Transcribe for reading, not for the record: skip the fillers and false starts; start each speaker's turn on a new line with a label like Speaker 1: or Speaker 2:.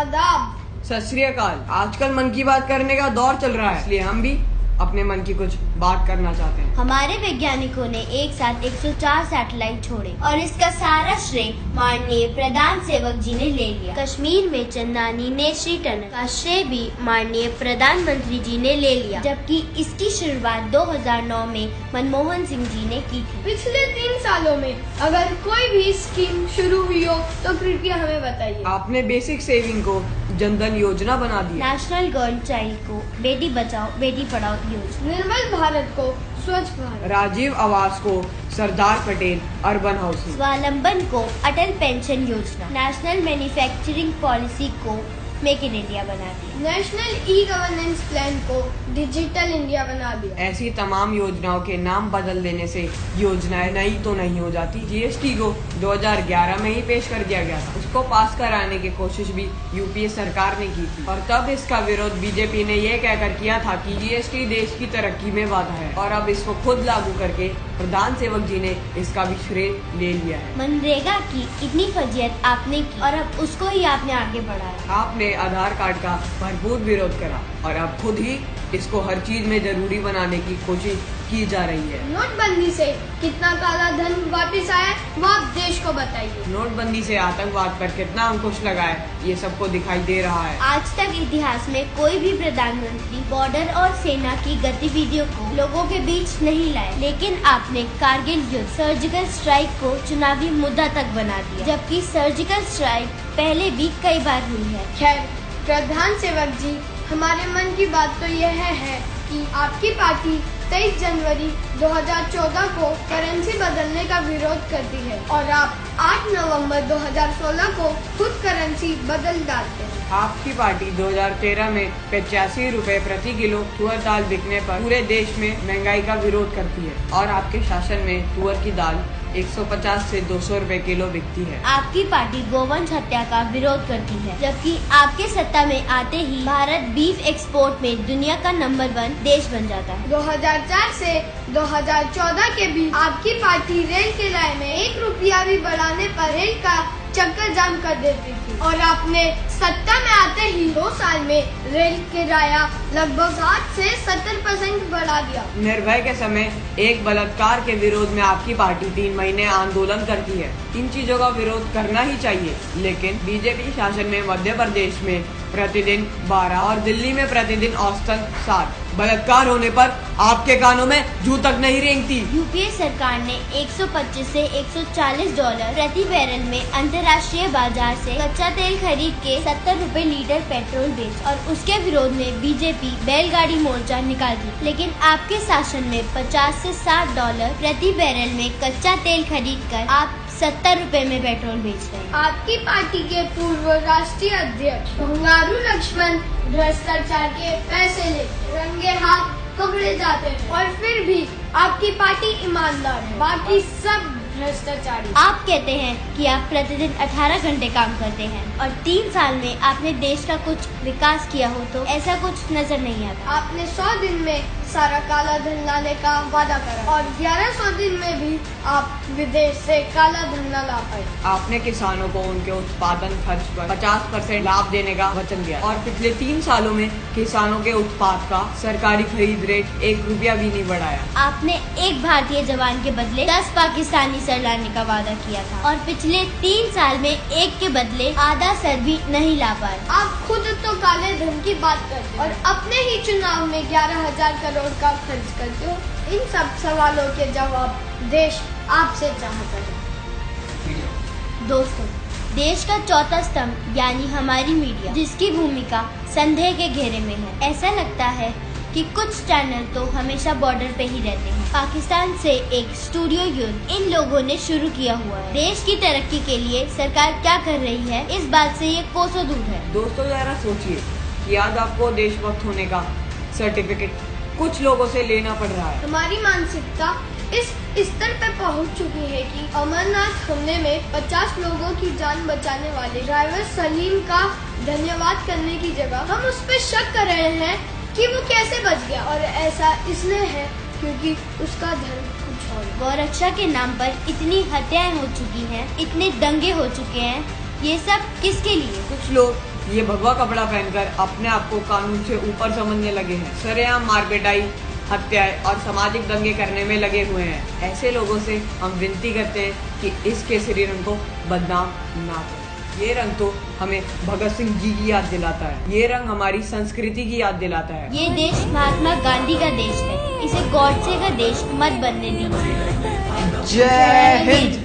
Speaker 1: आदाब।
Speaker 2: सत श्री अकाल। आजकल मन की बात करने का दौर चल रहा है, इसलिए हम भी अपने मन की कुछ बात करना चाहते हैं।
Speaker 3: हमारे वैज्ञानिकों ने एक साथ 104 सैटेलाइट छोड़े और इसका सारा श्रेय माननीय प्रधान सेवक जी ने ले लिया। कश्मीर में चंदानी नेत्री टनल का श्रेय भी माननीय प्रधानमंत्री जी ने ले लिया, जबकि इसकी शुरुआत 2009 में मनमोहन सिंह जी ने की थी।
Speaker 1: पिछले 3 सालों में अगर कोई भी स्कीम शुरू हुई हो तो कृपया हमें बताइए।
Speaker 2: आपने बेसिक सेविंग को जनधन योजना बना दिया।
Speaker 3: नेशनल गर्ल चाइल्ड को बेटी बचाओ बेटी पढ़ाओ योजना,
Speaker 1: निर्मल भारत को स्वच्छ भारत,
Speaker 2: राजीव आवास को सरदार पटेल अर्बन हाउसिंग,
Speaker 3: स्वावलंबन को अटल पेंशन योजना, नेशनल मैन्युफैक्चरिंग पॉलिसी को मेक इन इंडिया बना दिया,
Speaker 1: नेशनल ई गवर्नेंस प्लान को डिजिटल इंडिया बना दिया।
Speaker 2: ऐसी तमाम योजनाओं के नाम बदल देने से योजनाएं नई तो नहीं हो जाती। जीएसटी को 2011 में ही पेश कर दिया गया था। उसको पास कराने की कोशिश भी यूपीए सरकार ने की थी और तब इसका विरोध बीजेपी ने ये कहकर किया था कि जीएसटी देश की तरक्की में बाधा है, और अब इसको खुद लागू करके प्रधान सेवक जी ने इसका भी श्रेय ले लिया है।
Speaker 3: मनरेगा की इतनी फजीयत आपने की और अब उसको ही आपने आगे बढ़ाया।
Speaker 2: आपने आधार कार्ड का भरपूर विरोध करा और अब खुद ही इसको हर चीज में जरूरी बनाने की कोशिश की जा रही है।
Speaker 1: नोटबंदी से कितना काला धन वापस आया वो आप देश को बताइए।
Speaker 2: नोटबंदी से आतंकवाद पर कितना अंकुश लगा है ये सबको दिखाई दे रहा है।
Speaker 3: आज तक इतिहास में कोई भी प्रधानमंत्री बॉर्डर और सेना की गतिविधियों को लोगों के बीच नहीं लाए, लेकिन आपने कारगिल युद्ध सर्जिकल स्ट्राइक को चुनावी मुद्दा तक बना दिया, जबकि सर्जिकल स्ट्राइक पहले भी कई बार हुई है।
Speaker 1: खैर प्रधान सेवक जी, हमारे मन की बात तो यह है कि आपकी पार्टी 23 जनवरी 2014 को करेंसी बदलने का विरोध करती है और आप 8 नवंबर 2016 को खुद करेंसी बदल डालते हैं।
Speaker 2: आपकी पार्टी 2013 में 85 रुपए प्रति किलो तुअर दाल बिकने पर पूरे देश में महंगाई का विरोध करती है और आपके शासन में तुअर की दाल 150 से 200 रुपए किलो बिकती है।
Speaker 3: आपकी पार्टी गोवंश हत्या का विरोध करती है, जबकि आपके सत्ता में आते ही भारत बीफ एक्सपोर्ट में दुनिया का नंबर 1 देश बन जाता है।
Speaker 1: 2004 से 2014 के बीच आपकी पार्टी रेल किराए में 1 रुपया भी बढ़ाने पर रेल का चक्कर जाम कर देती थी और आपने सत्ता में आते ही 2 साल में रेल किराया लगभग 60 से 70% बढ़ा दिया।
Speaker 2: निर्भया के समय एक बलात्कार के विरोध में आपकी पार्टी 3 महीने आंदोलन करती है। इन चीजों का विरोध करना ही चाहिए, लेकिन बीजेपी शासन में मध्य प्रदेश में प्रतिदिन 12 और दिल्ली में प्रतिदिन औसतन 7 बलात्कार होने पर आपके कानों में जू तक नहीं रेंगती।
Speaker 3: यूपीए सरकार ने 125 से $140 प्रति बैरल में अंतर्राष्ट्रीय बाजार से कच्चा तेल खरीद के 70 रुपए लीटर पेट्रोल बेचा और उसके विरोध में बीजेपी बैलगाड़ी मोर्चा निकाल दी, लेकिन आपके शासन में 50 से $60 प्रति बैरल में कच्चा तेल खरीद कर आप 70 रुपए में पेट्रोल बेच रहे हैं।
Speaker 1: आपकी पार्टी के पूर्व राष्ट्रीय अध्यक्ष बंगारू लक्ष्मण भ्रष्टाचार के पैसे लेके रंगे हाथ पकड़े जाते हैं और फिर भी आपकी पार्टी ईमानदार है, बाकी सब भ्रष्टाचारी।
Speaker 3: आप कहते हैं कि आप प्रतिदिन 18 घंटे काम करते हैं और 3 साल में आपने देश का कुछ विकास किया हो तो ऐसा कुछ नजर नहीं आता।
Speaker 1: आपने 100 दिन में सारा काला धन लाने का वादा करा और 1100 दिन में भी आप विदेश से काला धन न ला पाए।
Speaker 2: आपने किसानों को उनके उत्पादन खर्च पर 50% लाभ देने का वचन दिया और पिछले 3 सालों में किसानों के उत्पाद का सरकारी खरीद रेट 1 रुपया भी नहीं बढ़ाया।
Speaker 3: आपने एक भारतीय जवान के बदले 10 पाकिस्तानी सर लाने का वादा किया था और पिछले 3 साल में एक के बदले आधा सर भी नहीं ला पाए।
Speaker 1: आप खुद तो काले धन की बात करते और अपने ही चुनाव में 11,000 करोड़ का खर्च करते हो। इन सब सवालों के जवाब देश आपसे चाहता है।
Speaker 3: दोस्तों, देश का चौथा स्तंभ यानी हमारी मीडिया, जिसकी भूमिका संदेह के घेरे में है। ऐसा लगता है कि कुछ चैनल तो हमेशा बॉर्डर पे ही रहते हैं। पाकिस्तान से एक स्टूडियो युद्ध इन लोगों ने शुरू किया हुआ है। देश की तरक्की के लिए सरकार क्या कर रही है, इस बात से ये कोसों दूर है।
Speaker 2: दोस्तों जरा सोचिए कि आज आपको देशभक्त होने का सर्टिफिकेट कुछ लोगों से लेना पड़ रहा है।
Speaker 1: हमारी मानसिकता इस स्तर पर पहुंच चुकी है कि अमरनाथ हमले में 50 लोगों की जान बचाने वाले ड्राइवर सलीम का धन्यवाद करने की जगह हम उस पर शक कर रहे हैं कि वो कैसे बच गया, और ऐसा इसलिए है क्योंकि उसका धर्म कुछ और।
Speaker 3: गौरक्षा के नाम पर इतनी हत्याएं हो चुकी हैं, इतने दंगे हो चुके हैं, ये सब किसके लिए?
Speaker 2: कुछ लोग ये भगवा कपड़ा पहनकर अपने आप को कानून से ऊपर समझने लगे हैं। सरेआम मारपिटाई, हत्याएं और सामाजिक दंगे करने में लगे हुए हैं। ऐसे लोगों से हम विनती करते हैं कि इस केसरी रंग को बदनाम ना करें। ये रंग तो हमें भगत सिंह जी की याद दिलाता है। ये रंग हमारी संस्कृति की याद दिलाता है।
Speaker 3: ये देश महात्मा गांधी का देश है, इसे गॉडसे का देश मत बनने दीजिए।
Speaker 4: जय हिंद।